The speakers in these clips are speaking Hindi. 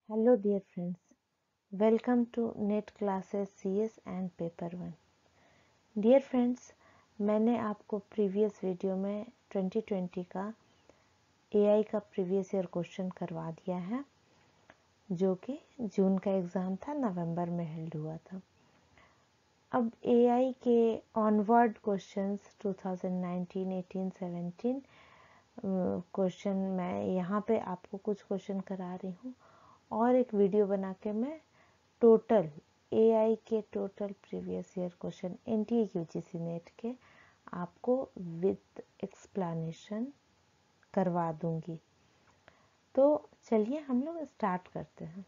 Hello dear friends, welcome to NET classes CS and paper 1. Dear friends, मैंने आपको प्रीवियस वीडियो में 2020 का AI का प्रीवियस ईयर क्वेश्चन करवा दिया है जो कि जून का एग्ज़ाम था, नवंबर में हेल्ड हुआ था। अब AI के ऑनवर्ड क्वेश्चंस 2019, 18, 17 क्वेश्चन मैं यहाँ पे आपको कुछ क्वेश्चन करा रही हूँ और एक वीडियो बना के मैं टोटल AI के total previous year question NTA UGC net के आपको विद एक्सप्लेनेशन करवा दूंगी। तो चलिए हम लोग स्टार्ट करते हैं।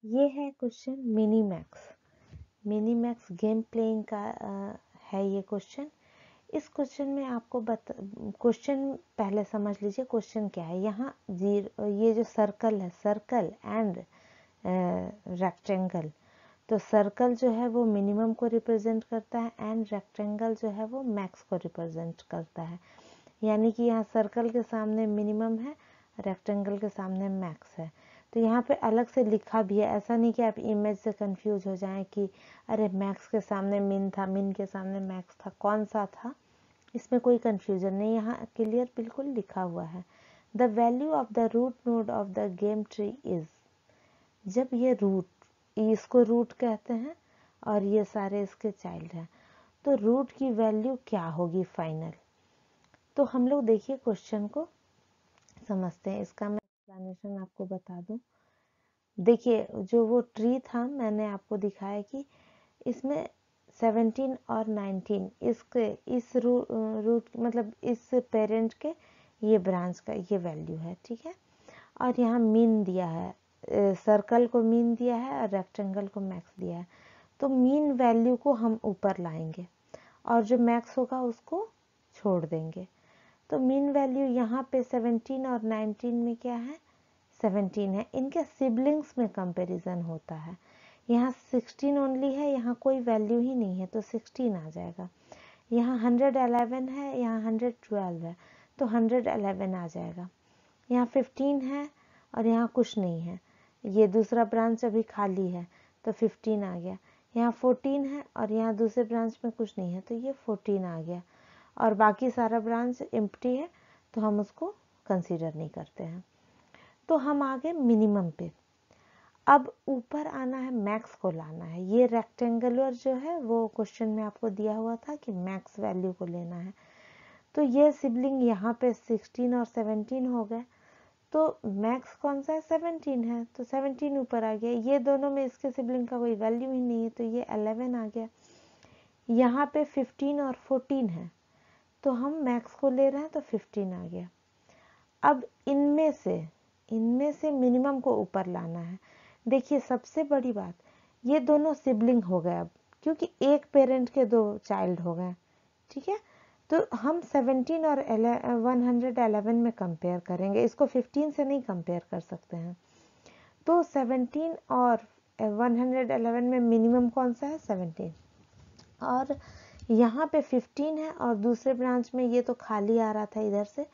ये है question mini max game playing का है ये क्वेश्चन। इस क्वेश्चन में आपको क्वेश्चन पहले समझ लीजिए क्वेश्चन क्या है। यहाँ ये जो सर्कल है, सर्कल एंड रेक्टेंगल, तो सर्कल जो है वो मिनिमम को रिप्रेजेंट करता है एंड रेक्टेंगल जो है वो मैक्स को रिप्रेजेंट करता है। यानी कि यहाँ सर्कल के सामने मिनिमम है, रेक्टेंगल के सामने मैक्स है। तो यहाँ पे अलग से लिखा भी है, ऐसा नहीं कि आप इमेज से कंफ्यूज हो जाएं कि अरे मैक्स के सामने मिन था, मिन के सामने मैक्स था, कौन सा था। इसमें कोई कंफ्यूजन नहीं, यहाँ क्लियर बिल्कुल लिखा हुआ है। The value of the root node of the game tree is, जब ये रूट, इसको रूट कहते हैं और ये सारे इसके चाइल्ड हैं, तो रूट की वैल्यू क्या होगी फाइनल। तो हम लोग देखिए क्वेश्चन को समझते हैं। इसका मैं एक्सप्लेनेशन आपको बता दूं। देखिए जो वो ट्री था मैंने आपको दिखाया कि इसमें 17 और 19 इसके इस रूट मतलब इस पेरेंट के ये ब्रांच का ये वैल्यू है, ठीक है। और यहाँ मीन दिया है, सर्कल को मीन दिया है और रेक्टेंगल को मैक्स दिया है। तो मीन वैल्यू को हम ऊपर लाएंगे और जो मैक्स होगा उसको छोड़ देंगे। तो मीन वैल्यू यहाँ पे 17 और 19 में क्या है, 17 है। इनके सिबलिंग्स में कंपैरिजन होता है। यहाँ 16 ओनली है, यहाँ कोई वैल्यू ही नहीं है तो 16 आ जाएगा। यहाँ 111 है, यहाँ 112 है तो 111 आ जाएगा। यहाँ 15 है और यहाँ कुछ नहीं है, ये दूसरा ब्रांच अभी खाली है तो 15 आ गया। यहाँ 14 है और यहाँ दूसरे ब्रांच में कुछ नहीं है तो ये 14 आ गया। और बाकी सारा ब्रांच एम्प्टी है तो हम उसको कंसीडर नहीं करते हैं। तो हम आ गए मिनिमम पे। अब ऊपर आना है, मैक्स को लाना है। ये रेक्टेंगुलर जो है वो क्वेश्चन में आपको दिया हुआ था कि मैक्स वैल्यू को लेना है। तो ये सिबलिंग यहाँ पे 16 और 17 हो गए, तो मैक्स कौन सा है, 17 है तो 17 ऊपर आ गया। ये दोनों में इसके सिबलिंग का कोई वैल्यू ही नहीं है तो ये 11 आ गया। यहाँ पे 15 और 14 है तो हम मैक्स को ले रहे हैं तो 15 आ गया। अब इनमें से मिनिमम को ऊपर लाना है। देखिए सबसे बड़ी बात, ये दोनों सिबलिंग हो गए अब, क्योंकि एक पेरेंट के दो चाइल्ड हो गए, ठीक है। तो हम 17 और 111 में कंपेयर करेंगे, इसको 15 से नहीं कंपेयर कर सकते हैं। तो 17 और 111 में मिनिमम कौन सा है, 17। और यहाँ पे 15 है और दूसरे ब्रांच में ये तो खाली आ रहा था इधर से,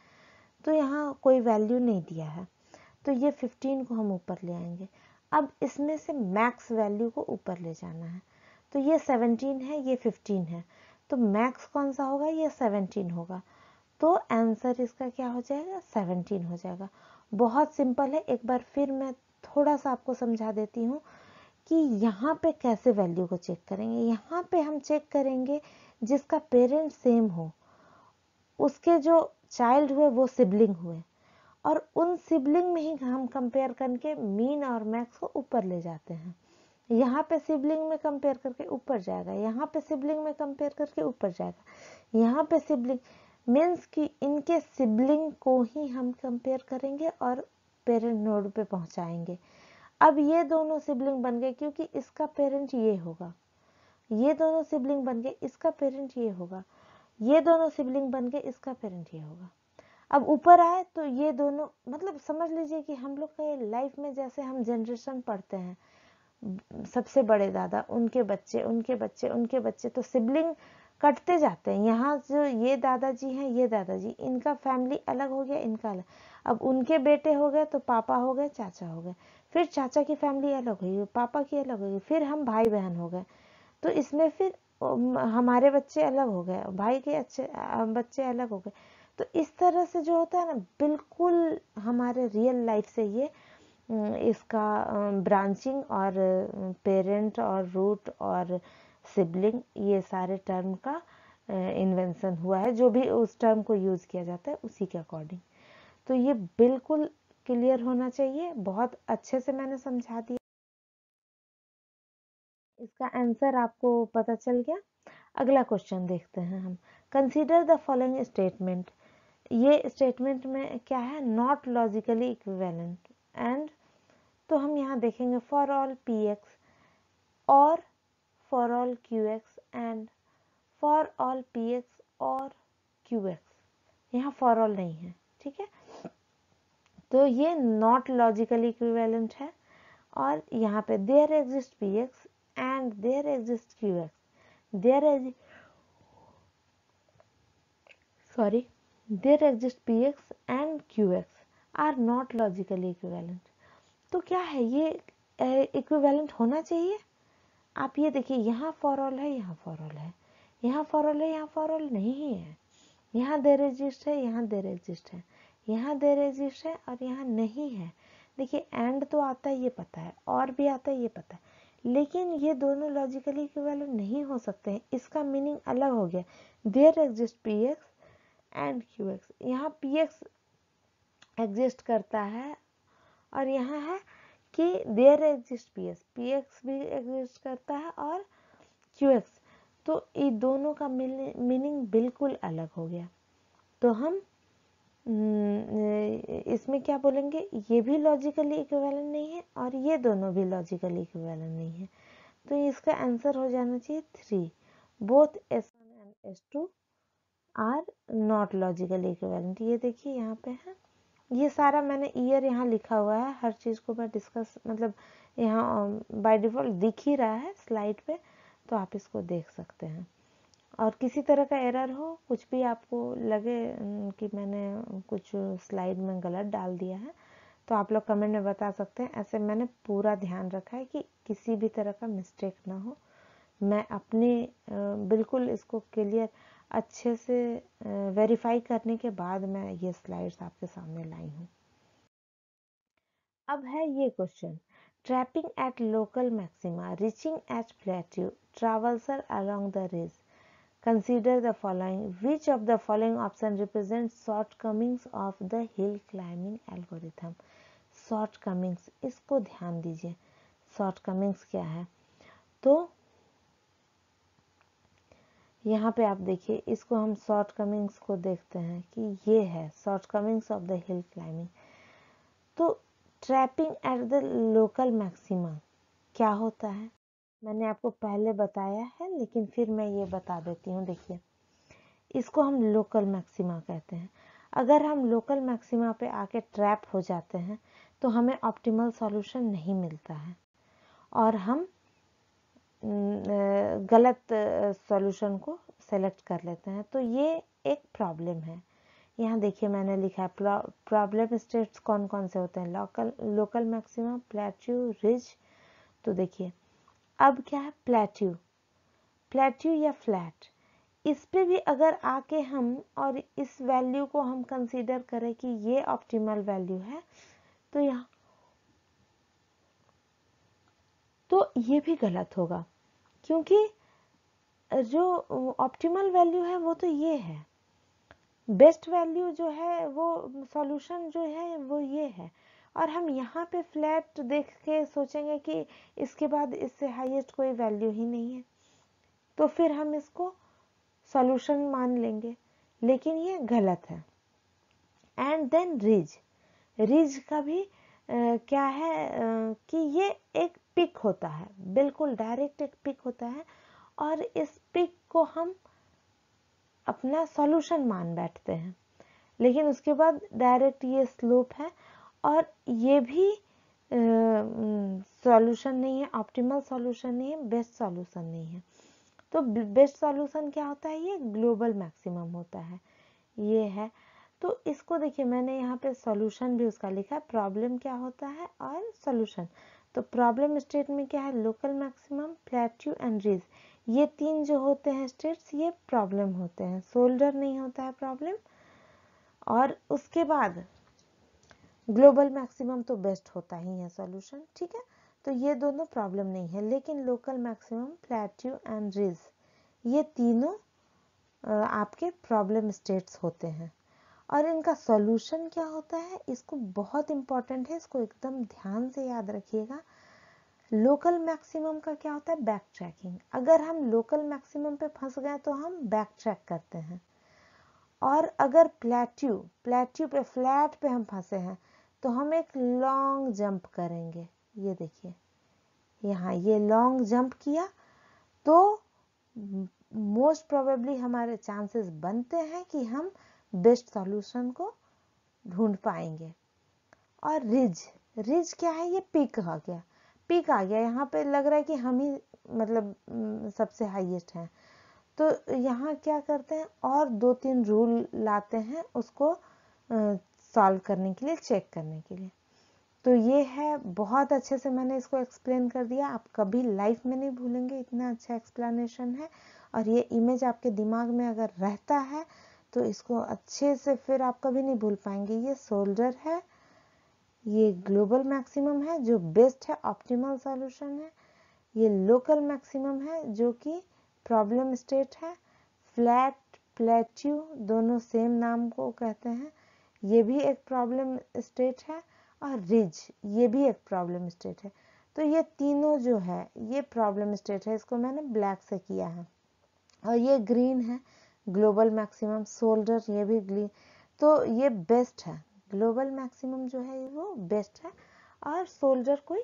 तो यहाँ कोई वैल्यू नहीं दिया है तो ये 15 को हम ऊपर ले आएंगे। अब इसमें से मैक्स वैल्यू को ऊपर ले जाना है। तो ये 17 है, ये 15 है, तो मैक्स कौन सा होगा, ये 17 होगा। तो आंसर इसका क्या हो जाएगा, 17 हो जाएगा। बहुत सिंपल है। एक बार फिर मैं थोड़ा सा आपको समझा देती हूँ कि यहाँ पे कैसे वैल्यू को चेक करेंगे। यहाँ पे हम चेक करेंगे जिसका पेरेंट सेम हो, उसके जो चाइल्ड हुए वो सिबलिंग हुए, और उन सिबलिंग में ही हम कंपेयर करके मीन और मैक्स को ऊपर ले जाते हैं। यहाँ पे सिबलिंग में कंपेयर करके ऊपर जाएगा, यहाँ पे सिबलिंग में कंपेयर करके ऊपर जाएगा, यहाँ पे सिबलिंग मीन्स कि इनके सिबलिंग को ही हम कंपेयर करेंगे और पेरेंट नोड पे पहुंचाएंगे। अब ये दोनों सिबलिंग बन गए क्योंकि इसका पेरेंट ये होगा, ये दोनों सिबलिंग बन गए, इसका पेरेंट ये होगा, ये दोनों सिबलिंग बन गए, इसका पेरेंट ये होगा। अब ऊपर आए तो ये दोनों, मतलब समझ लीजिए कि हम लोग का ये लाइफ में जैसे हम जनरेशन पढ़ते हैं, सबसे बड़े दादा, उनके बच्चे, उनके बच्चे, उनके बच्चे, तो सिबलिंग कटते जाते हैं। यहाँ जो ये दादाजी हैं, ये दादाजी, इनका फैमिली अलग हो गया, इनका अलग, अब उनके बेटे हो गए तो पापा हो गए, चाचा हो गए, फिर चाचा की फैमिली अलग हुई, पापा की अलग हो गई, फिर हम भाई बहन हो गए, तो इसमें फिर हमारे बच्चे अलग हो गए, भाई के अच्छे बच्चे अलग हो गए। तो इस तरह से जो होता है ना, बिल्कुल हमारे रियल लाइफ से ये इसका ब्रांचिंग और पेरेंट और रूट और सिबलिंग, ये सारे टर्म का इन्वेंशन हुआ है, जो भी उस टर्म को यूज किया जाता है उसी के अकॉर्डिंग। तो ये बिल्कुल क्लियर होना चाहिए, बहुत अच्छे से मैंने समझा दिया। इसका आंसर आपको पता चल गया। अगला क्वेश्चन देखते हैं हम। Consider the following statement. ये स्टेटमेंट में क्या है, नॉट लॉजिकली इक्विवेलेंट एंड, तो हम यहाँ देखेंगे फॉर ऑल पी एक्स और for all Q x and for all P x और क्यू एक्स, यहाँ फॉर ऑल नहीं है, ठीक है, तो ये नॉट लॉजिकली इक्विवेलेंट है। और यहाँ पे there exist P X and there exist Q X, there exist P X and Q X are not logically equivalent. तो क्या है, ये इक्विवेलेंट होना चाहिए। आप ये देखिए, यहाँ फॉर ऑल है, यहाँ फॉर ऑल है, यहाँ फॉर ऑल है, यहाँ फॉर ऑल नहीं है, यहाँ देयर एग्जिस्ट है, यहाँ देयर एग्जिस्ट है, यहाँ देयर एग्जिस्ट है और यहाँ नहीं है। देखिए एंड तो आता है, ये पता है, और भी आता है, ये पता है, लेकिन ये दोनों लॉजिकली इक्विवेलेंट नहीं हो सकते हैं। इसका मीनिंग अलग हो गया। There exist P X and Q X, यहाँ पी एक्स एग्जिस्ट करता है और यहाँ है कि देयर एग्जिस्ट पी एक्स भी एग्जिस्ट करता है और क्यू एक्स, तो ये दोनों का मीनिंग बिल्कुल अलग हो गया। तो हम इसमें क्या बोलेंगे, ये भी लॉजिकली इक्विवेलेंट नहीं है और ये दोनों भी लॉजिकली इक्विवेलेंट नहीं है। तो इसका आंसर हो जाना चाहिए 3, both S1 and S2 are not logically equivalent. ये देखिए यहाँ पे है, ये सारा मैंने ईयर यहाँ लिखा हुआ है, हर चीज़ को मैं डिस्कस, मतलब यहाँ बाय डिफ़ॉल्ट दिख ही रहा है स्लाइड पे, तो आप इसको देख सकते हैं। और किसी तरह का एरर हो, कुछ भी आपको लगे कि मैंने कुछ स्लाइड में गलत डाल दिया है, तो आप लोग कमेंट में बता सकते हैं। ऐसे मैंने पूरा ध्यान रखा है कि किसी भी तरह का मिस्टेक ना हो। मैं अपने बिल्कुल इसको क्लियर अच्छे से वेरीफाई करने के बाद मैं ये स्लाइड्स आपके सामने लाई हूँ। अब है ये question, trapping at local maxima, reaching at plateau, traversal along the ridge, consider the following, which of the following option represent shortcomings of the hill climbing algorithm. Shortcomings, इसको ध्यान दीजिए, शॉर्टकमिंग्स क्या है। तो यहाँ पे आप देखिए, इसको हम शॉर्टकमिंग्स को देखते हैं कि ये है shortcomings of the hill climbing. तो trapping at the local maxima क्या होता है, मैंने आपको पहले बताया है, लेकिन फिर मैं ये बता देती हूँ। देखिए, इसको हम लोकल मैक्सिमा कहते हैं। अगर हम लोकल मैक्सिमा पे आके ट्रैप हो जाते हैं तो हमें ऑप्टिमल सॉल्यूशन नहीं मिलता है और हम गलत सॉल्यूशन को सेलेक्ट कर लेते हैं। तो ये एक प्रॉब्लम है। यहाँ देखिए मैंने लिखा है प्रॉब्लम स्टेट्स कौन कौन से होते हैं, लोकल मैक्सिमा, प्लेट्यू, रिज। तो देखिए अब क्या है, प्लेट्यू या फ्लैट, इस पे भी अगर आके हम और इस वैल्यू को हम कंसीडर करें कि ये ऑप्टिमल वैल्यू है, तो यहाँ तो ये भी गलत होगा, क्योंकि जो ऑप्टिमल वैल्यू है वो तो ये है, बेस्ट वैल्यू जो है वो सॉल्यूशन जो है वो ये है, और हम यहाँ पे फ्लैट देख के सोचेंगे कि इसके बाद इससे हाईएस्ट कोई वैल्यू ही नहीं है, तो फिर हम इसको सॉल्यूशन मान लेंगे, लेकिन ये गलत है। एंड देन रिज का भी क्या है कि ये एक पिक होता है, बिल्कुल डायरेक्ट एक पिक होता है, और इस पिक को हम अपना सॉल्यूशन मान बैठते हैं, लेकिन उसके बाद डायरेक्ट ये स्लोप है और ये भी सॉल्यूशन नहीं है, ऑप्टिमल सॉल्यूशन नहीं है, बेस्ट सॉल्यूशन नहीं है। तो बेस्ट सॉल्यूशन क्या होता है, ये ग्लोबल मैक्सिमम होता है, ये है। तो इसको देखिए मैंने यहाँ पे सॉल्यूशन भी उसका लिखा है, प्रॉब्लम क्या होता है और सॉल्यूशन। तो प्रॉब्लम स्टेट में क्या है, local maximum, plateau and ridge, ये तीन जो होते हैं स्टेट्स ये प्रॉब्लम होते हैं, शोल्डर नहीं होता है प्रॉब्लम। और उसके बाद ग्लोबल मैक्सिमम तो बेस्ट होता ही है सॉल्यूशन, ठीक है। तो ये दोनों प्रॉब्लम नहीं है, लेकिन local maximum, plateau and ridge ये तीनों आपके प्रॉब्लम स्टेट्स होते हैं। और इनका सॉल्यूशन क्या होता है, इसको बहुत इंपॉर्टेंट है, इसको एकदम ध्यान से याद रखिएगा। लोकल मैक्सिमम का क्या होता है, बैक ट्रैकिंग। अगर हम लोकल मैक्सिमम पे फंस गए तो हम बैक ट्रैक करते हैं। और अगर प्लेट्यू पे, फ्लैट पे हम फंसे हैं तो हम एक लॉन्ग जंप करेंगे। ये देखिए यहाँ ये लॉन्ग जंप किया तो मोस्ट प्रोबेबली हमारे चांसेस बनते हैं कि हम बेस्ट सॉल्यूशन को ढूंढ पाएंगे। और रिज क्या है, ये पीक आ गया, यहाँ पे लग रहा है कि हम ही मतलब सबसे हाईएस्ट हैं। तो यहाँ क्या करते हैं, और 2-3 रूल लाते हैं उसको सॉल्व करने के लिए, चेक करने के लिए। तो ये है, बहुत अच्छे से मैंने इसको एक्सप्लेन कर दिया, आप कभी लाइफ में नहीं भूलेंगे, इतना अच्छा एक्सप्लेनेशन है। और ये इमेज आपके दिमाग में अगर रहता है तो इसको अच्छे से फिर आप कभी नहीं भूल पाएंगे। ये शोल्डर है, ये ग्लोबल मैक्सिमम है जो बेस्ट है, ऑप्टिमल सॉल्यूशन है। ये लोकल मैक्सिमम है जो कि प्रॉब्लम स्टेट है। फ्लैट, प्लेट्यू दोनों सेम नाम को कहते हैं, ये भी एक प्रॉब्लम स्टेट है। और रिज ये भी एक प्रॉब्लम स्टेट है। तो ये तीनों जो है ये प्रॉब्लम स्टेट है, इसको मैंने ब्लैक से किया है। और ये ग्रीन है ग्लोबल मैक्सिमम, शोल्डर ये भी ग्रीन। तो ये बेस्ट है, ग्लोबल मैक्सिमम जो है वो बेस्ट है, और शोल्डर कोई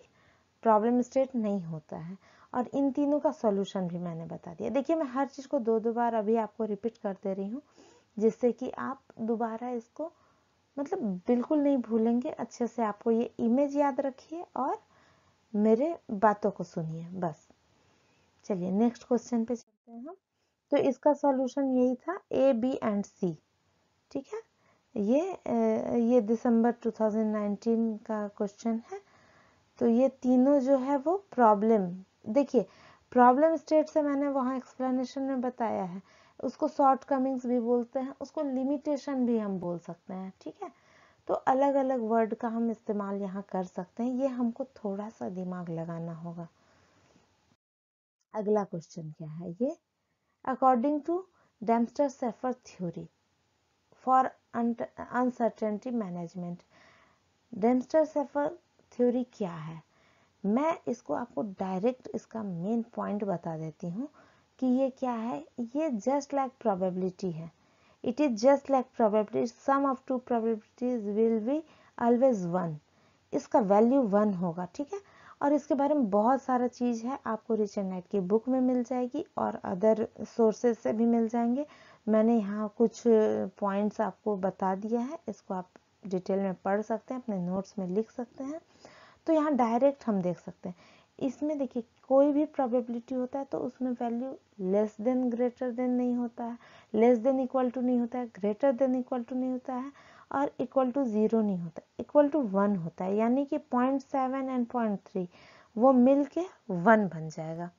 प्रॉब्लम स्टेट नहीं होता है। और इन तीनों का सॉल्यूशन भी मैंने बता दिया। देखिए मैं हर चीज़ को दो बार अभी आपको रिपीट कर दे रही हूँ, जिससे कि आप दोबारा इसको मतलब बिल्कुल नहीं भूलेंगे। अच्छे से आपको ये इमेज याद रखिए और मेरे बातों को सुनिए बस। चलिए नेक्स्ट क्वेश्चन पे चलते हैं हम। तो इसका सॉल्यूशन यही था, ए, बी एंड सी, ठीक है। ये दिसंबर 2019 का क्वेश्चन है। तो ये तीनों जो है वो प्रॉब्लम, देखिए प्रॉब्लम स्टेट से मैंने वहाँ एक्सप्लेनेशन में बताया है, उसको शॉर्ट कमिंग्स भी बोलते हैं, उसको लिमिटेशन भी हम बोल सकते हैं, ठीक है। तो अलग अलग वर्ड का हम इस्तेमाल यहाँ कर सकते हैं, ये हमको थोड़ा सा दिमाग लगाना होगा। अगला क्वेश्चन क्या है ये, according to Dempster Shafer theory for uncertainty management. Dempster Shafer theory क्या है, मैं इसको आपको डायरेक्ट इसका मेन पॉइंट बता देती हूँ कि ये क्या है। ये जस्ट लाइक प्रोबेबिलिटी है, it is just like probability, sum of two probabilities will be always 1, इसका वैल्यू 1 होगा, ठीक है। और इसके बारे में बहुत सारा चीज़ है, आपको रिच एंड नाइट की बुक में मिल जाएगी और अदर सोर्सेज से भी मिल जाएंगे। मैंने यहाँ कुछ पॉइंट्स आपको बता दिया है, इसको आप डिटेल में पढ़ सकते हैं, अपने नोट्स में लिख सकते हैं। तो यहाँ डायरेक्ट हम देख सकते हैं, इसमें देखिए कोई भी प्रोबेबिलिटी होता है तो उसमें value less than greater than नहीं होता है, लेस देन इक्वल टू नहीं होता है, ग्रेटर देन इक्वल टू नहीं होता है, और इक्वल टू 0 नहीं होता, इक्वल टू 1 होता है। यानी कि 0.7 एंड 0.3 वो मिल के 1 बन जाएगा।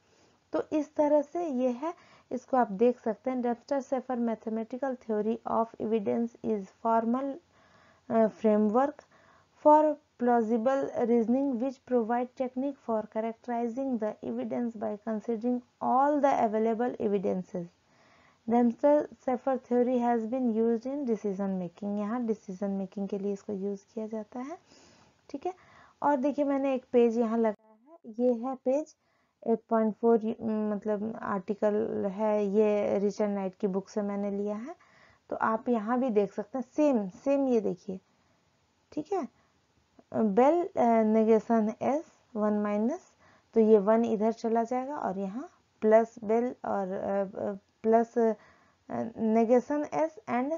तो इस तरह से ये है, इसको आप देख सकते हैं। Dempster Shafer mathematical theory of evidence is formal framework for plausible reasoning which provide technique for characterizing the evidence by considering all the available evidences. Dempsey-Shaffer theory has been used in decision making, यहाँ decision making के लिए इसको यूज किया जाता है, ठीक है। और देखिए मैंने एक पेज यहाँ लगाया है, ये है पेज 8.4, मतलब आर्टिकल है, ये रिच एंड नाइट की बुक से मैंने लिया है। तो आप यहाँ भी देख सकते हैं, सेम ये देखिए, ठीक है। बेल नेगेशन एस 1 माइनस, तो ये 1 इधर चला जाएगा और यहाँ प्लस बेल और plus negation S and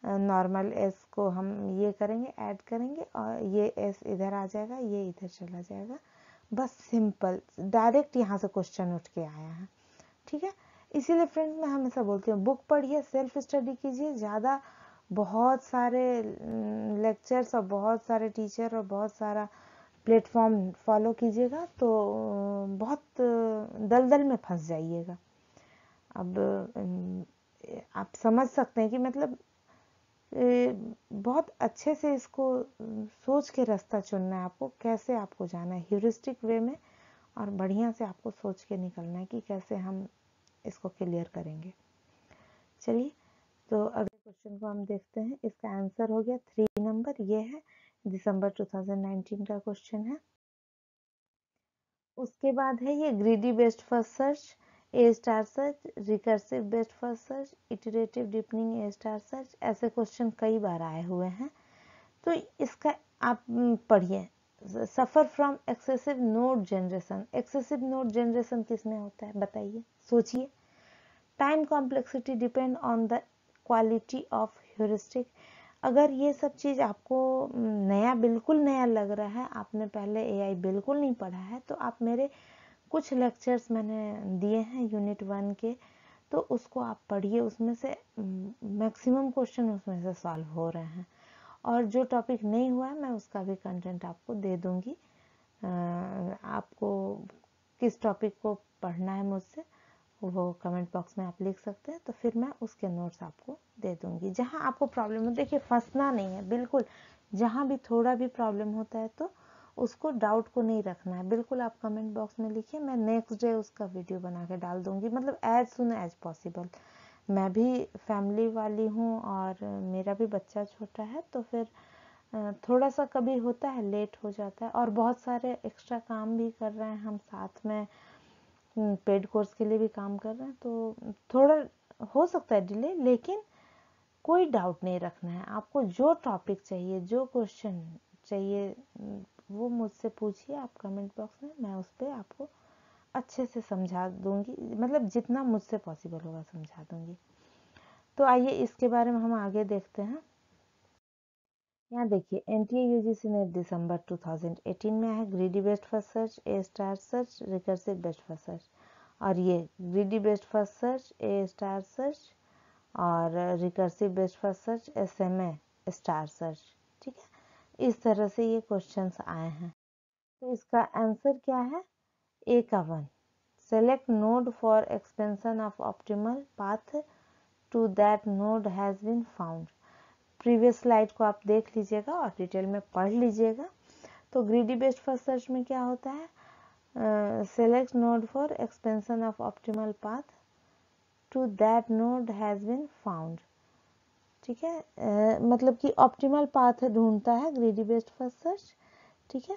normal S को हम ये करेंगे, ऐड करेंगे, और ये एस इधर आ जाएगा, ये इधर चला जाएगा। बस सिंपल डायरेक्ट यहाँ से क्वेश्चन उठ के आया है, ठीक है। इसीलिए फ्रेंड्स मैं हमेशा बोलती हूँ बुक पढ़िए, सेल्फ स्टडी कीजिए, ज़्यादा बहुत सारे लेक्चर्स और बहुत सारे टीचर और बहुत सारा प्लेटफॉर्म फॉलो कीजिएगा तो बहुत दलदल में फंस जाइएगा। अब आप समझ सकते हैं कि मतलब बहुत अच्छे से इसको सोच के रास्ता चुनना है आपको, कैसे आपको जाना है ह्यूरिस्टिक वे में, और बढ़िया से आपको सोच के निकलना है कि कैसे हम इसको क्लियर करेंगे। चलिए तो अगले क्वेश्चन को हम देखते हैं। इसका आंसर हो गया 3 नंबर, ये है दिसंबर 2019 का क्वेश्चन है। उसके बाद है ये greedy based first search, A star search, recursive based first search, iterative deepening A star search. ऐसे क्वेश्चन कई बार आए हुए हैं, तो इसका आप पढ़िए। Suffer from excessive node generation, excessive node generation किस में होता है बताइए, सोचिए। Time complexity depend on the quality of heuristic. अगर ये सब चीज़ आपको नया, बिल्कुल नया लग रहा है, आपने पहले एआई बिल्कुल नहीं पढ़ा है, तो आप मेरे कुछ लेक्चर्स मैंने दिए हैं यूनिट 1 के, तो उसको आप पढ़िए। उसमें से मैक्सिमम क्वेश्चन उसमें से सॉल्व हो रहे हैं, और जो टॉपिक नहीं हुआ है मैं उसका भी कंटेंट आपको दे दूंगी। आपको किस टॉपिक को पढ़ना है मुझसे वो कमेंट बॉक्स में आप लिख सकते हैं, तो फिर मैं उसके नोट्स आपको दे दूंगी। जहां आपको प्रॉब्लम हो, देखिए फंसना नहीं है बिल्कुल, जहां भी थोड़ा भी प्रॉब्लम होता है तो उसको डाउट को नहीं रखना है, बिल्कुल आप कमेंट बॉक्स में लिखिए, मैं नेक्स्ट डे उसका वीडियो बना के डाल दूंगी, मतलब एज सुन एज पॉसिबल। मैं भी फैमिली वाली हूँ और मेरा भी बच्चा छोटा है, तो फिर थोड़ा सा कभी होता है, लेट हो जाता है, और बहुत सारे एक्स्ट्रा काम भी कर रहे हैं हम साथ में, पेड कोर्स के लिए भी काम कर रहे हैं, तो थोड़ा हो सकता है डिले, लेकिन कोई डाउट नहीं रखना है आपको। जो टॉपिक चाहिए, जो क्वेश्चन चाहिए, वो मुझसे पूछिए आप कमेंट बॉक्स में, मैं उस पर आपको अच्छे से समझा दूंगी, मतलब जितना मुझसे पॉसिबल होगा समझा दूंगी। तो आइए इसके बारे में हम आगे देखते हैं। यहाँ देखिए एनटीए यूजीसी ने दिसंबर 2018 में है greedy based first search, A star search, recursive based first search, और ये greedy based first search, A star search और recursive based first search, SMA star search. ठीक है, इस तरह से ये क्वेश्चंस आए हैं। तो इसका आंसर क्या है? ए का 1, select node for expansion of optimal path to that node has been found. Previous slide को आप देख लीजिएगा और डिटेल में पढ़ लीजिएगा। तो ग्रीडी बेस्ड फर्स्ट सर्च में क्या होता है? Select node for expansion of optimal path to that node has been found. ठीक है, मतलब कि ऑप्टिमल पाथ ढूंढता है ग्रीडी बेस्ड फर्स्ट सर्च। ठीक है,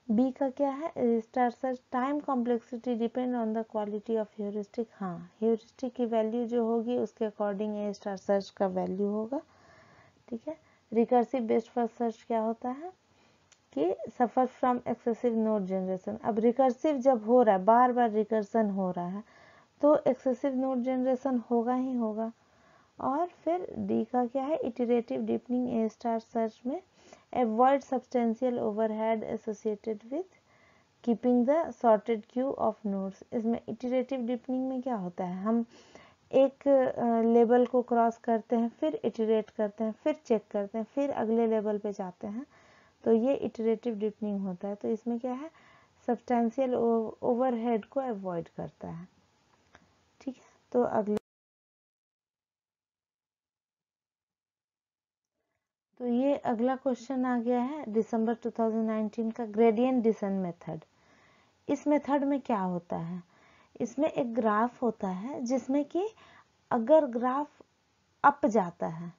बी का क्या है? Star search, time complexity depend on the quality of heuristic. हाँ, ह्यूरिस्टिक की वैल्यू जो होगी उसके अकॉर्डिंग ए स्टार सर्च का वैल्यू होगा। ठीक है, रिकर्सिव बेस्ड फर्स्ट सर्च क्या होता है कि सफर फ्रॉम एक्सेसिव नोड जनरेशन। अब रिकर्सिव जब हो रहा है, बार बार रिकर्सन हो रहा है, तो एक्सेसिव नोड जनरेशन होगा ही होगा। और फिर डी का क्या है? Iterative deepening A star search में avoid substantial overhead associated with keeping the sorted Q of nodes. इसमें इटरेटिव डीपनिंग में क्या होता है? हम एक लेवल को क्रॉस करते हैं, फिर इटरेट करते हैं, फिर चेक करते हैं, फिर अगले लेवल पे जाते हैं, तो ये इटरेटिव डीपनिंग होता है। तो इसमें क्या है? सब्सटेंशियल ओवरहेड को अवॉइड करता है। ठीक है, तो अगले, तो ये अगला क्वेश्चन आ गया है दिसंबर 2019 का, ग्रेडियंट डिसेंट मेथड। इस मेथड में क्या होता है? इसमें एक ग्राफ होता है जिसमें कि अगर ग्राफ अप जाता है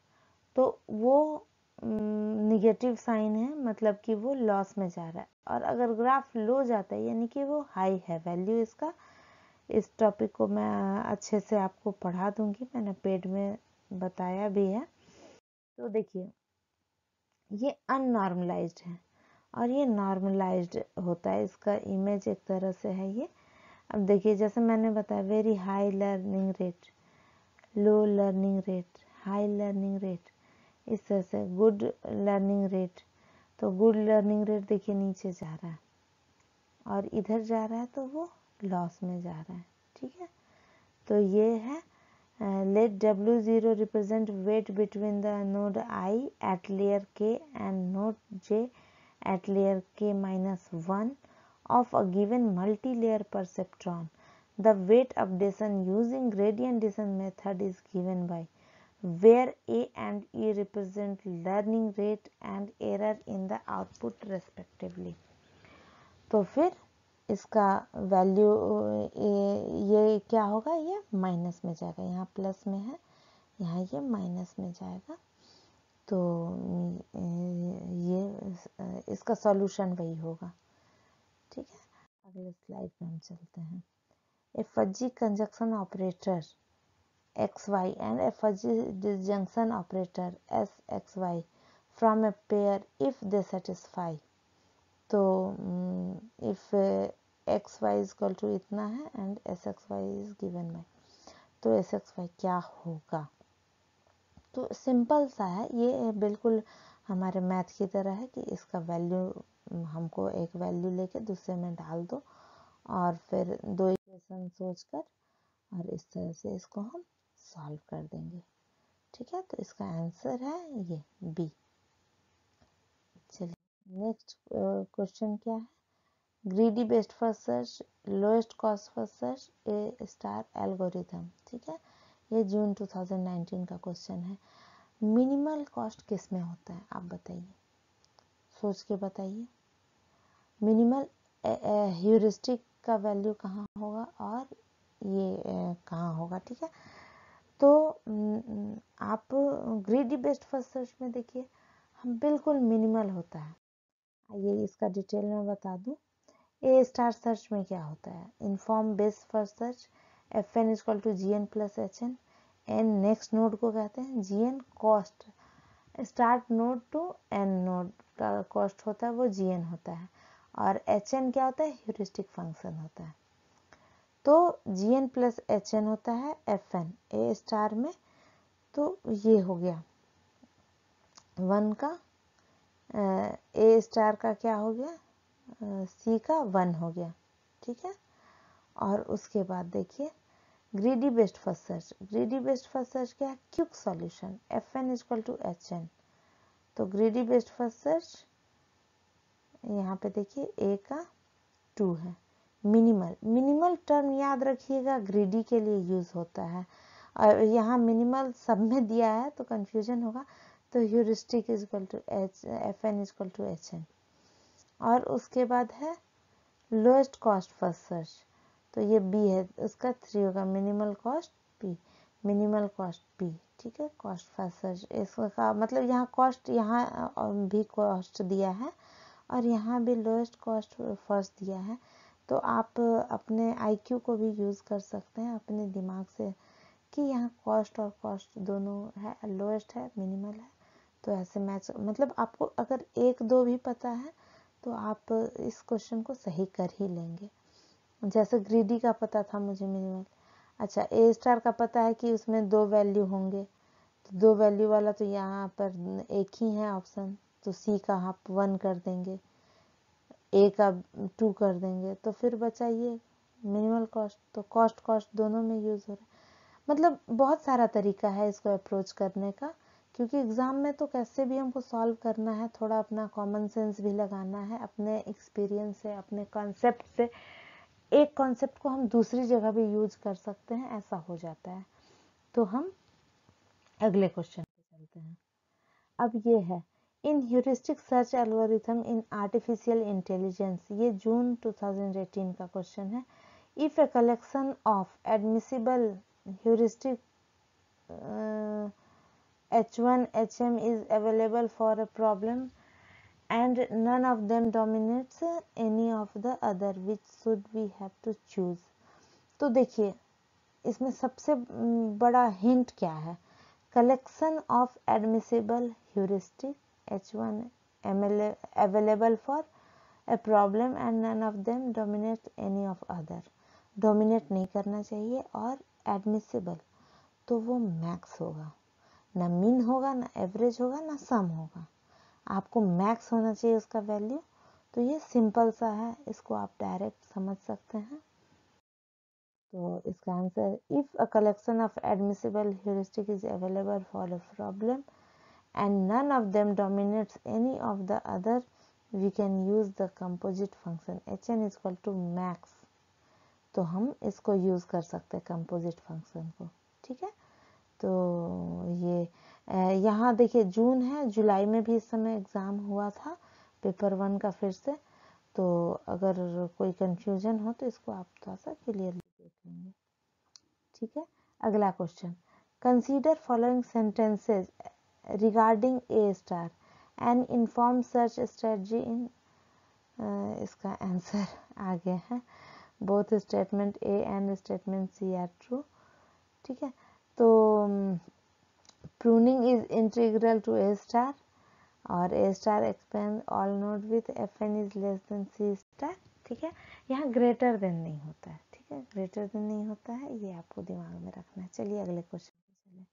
तो वो निगेटिव साइन है, मतलब कि वो लॉस में जा रहा है, और अगर ग्राफ लो जाता है यानी कि वो हाई है वैल्यू इसका। इस टॉपिक को मैं अच्छे से आपको पढ़ा दूंगी, मैंने पेड में बताया भी है। तो देखिए ये अननॉर्मलाइज्ड है और ये नॉर्मलाइज्ड होता है, इसका इमेज एक तरह से है ये। अब देखिए जैसे मैंने बताया, very high learning rate, low learning rate, high learning rate, इस तरह से गुड लर्निंग रेट। तो गुड लर्निंग रेट देखिए नीचे जा रहा है और इधर जा रहा है तो वो लॉस में जा रहा है। ठीक है, तो ये है let W0 represent weight between the node I at layer K and node J at layer K minus 1 of a given multi-layer perceptron. The weight updation using gradient descent method is given by where A and E represent learning rate and error in the output respectively. तो फिर इसका वैल्यू ये क्या होगा, ये माइनस में जाएगा, यहाँ प्लस में है, यहाँ ये माइनस में जाएगा। तो ये इसका सॉल्यूशन वही होगा। ठीक है, अगले स्लाइड पे हम चलते हैं। A fuzzy conjunction operator XY and a fuzzy disjunction operator SXY from a pair if they satisfy. तो if XY is equal to इतना है and SXY is given by, तो SXY क्या होगा? तो सिंपल सा है, ये बिल्कुल हमारे मैथ की तरह है कि इसका वैल्यू हमको एक वैल्यू लेके दूसरे में डाल दो और फिर दो इक्वेशन सोचकर और इस तरह से इसको हम सॉल्व कर देंगे। ठीक है, तो इसका आंसर है ये बी। चलिए नेक्स्ट क्वेश्चन क्या है? Greedy best first search, lowest cost first search, A star algorithm. ठीक है, ये जून 2019 का क्वेश्चन है। मिनिमल कॉस्ट किस में होता है आप बताइए, सोच के बताइए। मिनिमल ह्यूरिस्टिक का वैल्यू कहाँ होगा और ये कहाँ होगा? ठीक है, तो आप ग्रीडी बेस्ट फर्स्ट सर्च में देखिए हम बिल्कुल मिनिमल होता है। आइए इसका डिटेल में बता दूं। ए स्टार सर्च में क्या होता है? Inform best first search, F N equal to G N plus H N. N next node को कहते हैं, G N cost, start node to N node का कॉस्ट होता है वो जी एन होता है, और एच एन क्या होता है? ह्यूरिस्टिक फंक्शन होता है। तो जी एन प्लस एच एन होता है एफ एन ए स्टार में। तो ये हो गया वन का, ए स्टार का क्या हो गया? सी का वन हो गया। ठीक है, और उसके बाद देखिए greedy best first search. Greedy best first search क्या है? Quick solution, F N equal to H N. तो ग्रीडी बेस्ट फर्स्ट सर्च यहाँ पे देखिए ए का 2 है। मिनिमल, मिनिमल टर्म याद रखिएगा ग्रीडी के लिए यूज होता है, और यहाँ मिनिमल सब में दिया है तो कंफ्यूजन होगा। तो heuristic is equal to H, F N is equal to H N. और उसके बाद है लोएस्ट कॉस्ट फर्स्ट सर्च, तो ये बी है, उसका 3 होगा, minimal cost P, minimal cost P. ठीक है, कॉस्ट फर्स्ट सर्च इसका मतलब यहाँ कॉस्ट, यहाँ भी कॉस्ट दिया है और यहाँ भी लोएस्ट कॉस्ट फर्स्ट दिया है। तो आप अपने आईक्यू को भी यूज़ कर सकते हैं अपने दिमाग से कि यहाँ कॉस्ट और कॉस्ट दोनों है, लोएस्ट है मिनिमल है, तो ऐसे मैच, मतलब आपको अगर 1-2 भी पता है तो आप इस क्वेश्चन को सही कर ही लेंगे। जैसे ग्रीडी का पता था मुझे मिनिमल, अच्छा ए स्टार का पता है कि उसमें 2 वैल्यू होंगे, तो 2 वैल्यू वाला तो यहाँ पर एक ही है ऑप्शन, तो सी का आप 1 कर देंगे, ए का 2 कर देंगे, तो फिर बचा ये मिनिमल कॉस्ट। तो कॉस्ट कॉस्ट दोनों में यूज हो रहा है। मतलब बहुत सारा तरीका है इसको अप्रोच करने का, क्योंकि एग्जाम में तो कैसे भी हमको सॉल्व करना है, थोड़ा अपना कॉमन सेंस भी लगाना है, अपने एक्सपीरियंस से, अपने कॉन्सेप्ट से एक कॉन्सेप्ट को हम दूसरी जगह भी यूज कर सकते हैं, ऐसा हो जाता है। तो हम अगले क्वेश्चन पे चलते हैं। अब ये है in heuristic search algorithm in artificial intelligence, ये जून 2018 का क्वेश्चन है। If a collection of admissible heuristic H1 HM is available for a problem and none of them dominates any of the other, which should we have to choose? तो देखिए इसमें सबसे बड़ा हिंट क्या है? Collection of admissible heuristic H1 available for a problem and none of them dominate any of other। Dominate नहीं करना चाहिए और एडमिसिबल, तो वो मैक्स होगा, ना मीन होगा, ना एवरेज होगा, ना सम होगा, आपको मैक्स होना चाहिए उसका वैल्यू। तो ये सिंपल सा है, इसको आप डायरेक्ट समझ सकते हैं। तो इसका answer, if a collection of admissible heuristic is available for a problem and none of them dominates any of the other, we can use the composite function hn is equal to max। तो हम इसको यूज़ कर सकते हैं कंपोजिट फंक्शन को, ठीक है। तो ये यहाँ देखिए जून है, जुलाई में भी इस समय एग्ज़ाम हुआ था पेपर 1 का फिर से। तो अगर कोई कंफ्यूजन हो तो इसको आप थोड़ा सा क्लियरली देख लेंगे, ठीक है। अगला question, consider following sentences regarding A star and inform search strategy in इसका आंसर आ गया है, both statement A and statement C are true, ठीक है। तो pruning is integral to A star और A star expands all node with Fn is less than C star, ठीक है। यहाँ ग्रेटर देन नहीं होता है, ठीक है, ग्रेटर देन नहीं होता है, ये आपको दिमाग में रखना है। चलिए अगले क्वेश्चन पे चलें।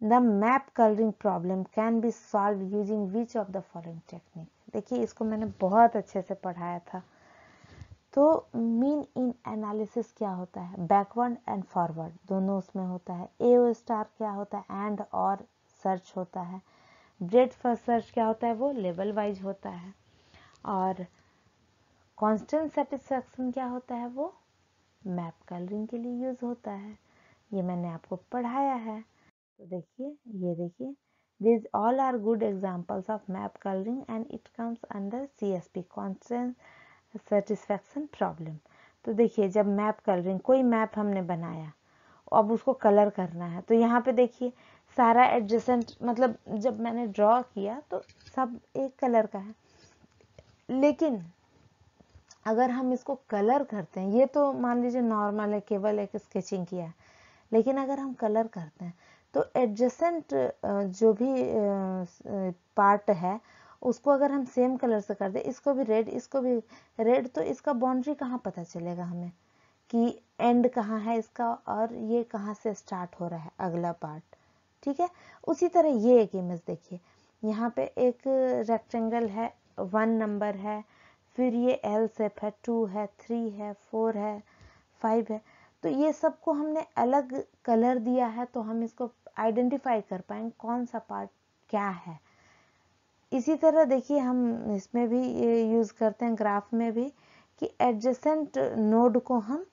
The map coloring problem can be solved using which of the following technique। देखिए इसको मैंने बहुत अच्छे से पढ़ाया था। तो मीन इन एनालिसिस क्या होता है, बैकवर्ड एंड फॉरवर्ड दोनों उसमें होता है। एओ स्टार क्या होता है, एंड और सर्च होता है। ब्रेड फर्स्ट सर्च क्या होता है, वो लेवल वाइज होता है। और कांस्टेंट सेटिस्फैक्शन क्या होता है, वो मैप कलरिंग के लिए यूज होता है। ये मैंने आपको पढ़ाया है। तो देखिए, ये देखिए, these all are good examples of map coloring and it comes under CSP, constant satisfaction problem। तो देखिए जब मैप कलरिंग, कोई मैप हमने बनाया, अब उसको कलर करना है, तो यहाँ पे देखिए सारा एडजेसेंट, मतलब जब मैंने ड्रॉ किया तो सब एक कलर का है, लेकिन अगर हम इसको कलर करते हैं, ये तो मान लीजिए नॉर्मल है, केवल एक स्केचिंग किया है, लेकिन अगर हम कलर करते हैं तो एडजेसेंट जो भी पार्ट है उसको अगर हम सेम कलर से कर दे, इसको भी रेड, इसको भी रेड, तो इसका बाउंड्री कहाँ पता चलेगा हमें कि एंड कहाँ है इसका और ये कहाँ से स्टार्ट हो रहा है अगला पार्ट, ठीक है। उसी तरह ये एक इमेज देखिए, यहाँ पे एक रेक्टेंगल है, 1 नंबर है, फिर ये एल शेप है, 2 है, 3 है, 4 है, 5 है। तो ये सबको हमने अलग कलर दिया है, तो हम इसको आइडेंटिफाई कर पाएंगे कौन सा पार्ट क्या है। इसी तरह देखिए हम इसमें भी यूज करते हैं, ग्राफ में भी, कि एडजेसेंट नोड को हम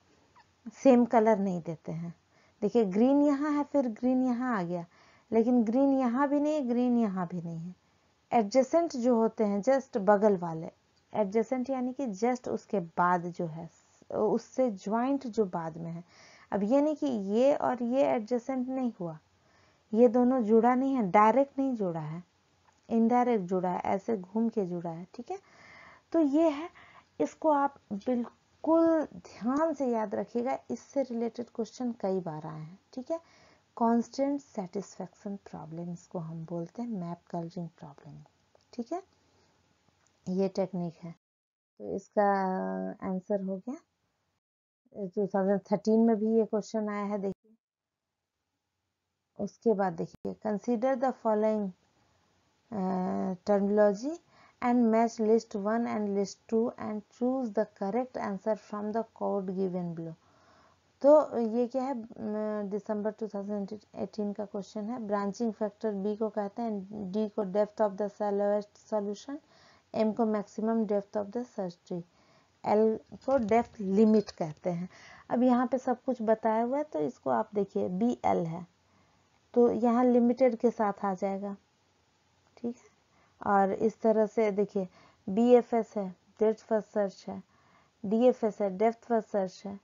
सेम कलर नहीं देते हैं। देखिए ग्रीन यहाँ है, फिर ग्रीन यहाँ आ गया, लेकिन ग्रीन यहाँ भी नहीं है, ग्रीन यहाँ भी नहीं है। एडजेसेंट जो होते हैं जस्ट बगल वाले, एडजेसेंट यानी कि जस्ट उसके बाद जो है, उससे ज्वाइंट जो बाद में है। अब ये नहीं कि ये और ये एडजेसेंट नहीं हुआ, ये दोनों जुड़ा नहीं है, डायरेक्ट नहीं जुड़ा है, इनडायरेक्ट जुड़ा है, ऐसे घूम के जुड़ा है, ठीक है। तो ये है, इसको आप बिल्कुल ध्यान से याद रखिएगा, इससे रिलेटेड क्वेश्चन कई बार आए हैं, ठीक है। कांस्टेंट सेटिस्फैक्शन प्रॉब्लम इसको हम बोलते हैं, मैप कलरिंग प्रॉब्लम, ठीक है। ये टेक्निक है। तो इसका आंसर हो गया। 2013 में भी ये क्वेश्चन आया है, देखिए। उसके बाद देखिए, consider the following terminology and match list 1 and list 2 and choose the correct answer from the code given below। तो ये क्या है, दिसंबर 2018 का क्वेश्चन है। ब्रांचिंग फैक्टर बी को कहते हैं, डी को depth of the shallowest solution, M को maximum depth of the search tree, L को डेप्थ लिमिट कहते हैं। अब यहाँ पे सब कुछ बताया हुआ है, तो इसको आप देखिए, बी एल है तो यहाँ लिमिटेड के साथ आ जाएगा, ठीक है। और इस तरह से देखिए, बी एफ एस है, डेप्थ फर्स्ट सर्च है, डी एफ एस है, डेप्थ फर्स्ट सर्च है,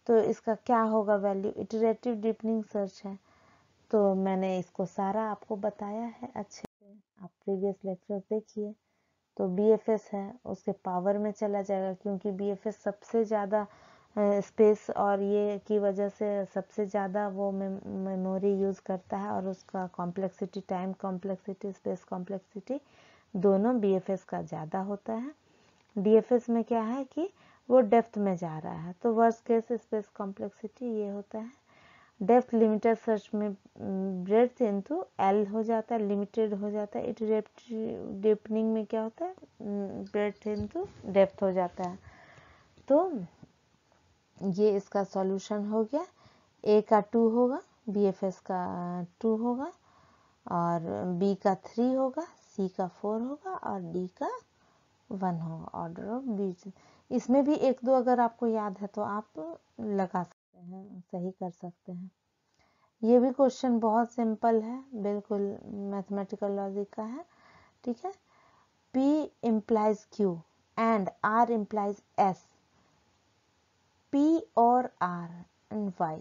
तो इसका क्या होगा वैल्यू, इटरेटिव डीपनिंग सर्च है। तो मैंने इसको सारा आपको बताया है अच्छे से, आप प्रीवियस लेक्चर देखिए। तो बी एफ एस है, उसके पावर में चला जाएगा, क्योंकि बी एफ एस सबसे ज़्यादा स्पेस और ये की वजह से सबसे ज़्यादा वो मेमोरी यूज़ करता है, और उसका complexity, time complexity, space complexity दोनों बी एफ एस का ज़्यादा होता है। डी एफ एस में क्या है कि वो डेप्थ में जा रहा है, तो वर्स्ट केस स्पेस कॉम्प्लेक्सिटी ये होता है। डेप्थ लिमिटेड सर्च में ब्रेड्थ इनटू एल हो जाता है, लिमिटेड हो जाता है। इटरेटिव डीपनिंग में क्या होता है, ब्रेड्थ इनटू डेप्थ हो जाता है। तो ये इसका सॉल्यूशन हो गया। ए का 2 होगा, BFS का 2 होगा, और बी का 3 होगा, सी का 4 होगा, और डी का 1 होगा। ऑर्डर ऑफ बी, इसमें भी एक दो अगर आपको याद है तो आप लगा सकते हैं, सही कर सकते हैं। ये भी क्वेश्चन बहुत सिंपल है, बिल्कुल मैथमेटिकल लॉजिक का है, ठीक है। P implies Q and R implies S, P और R and Y,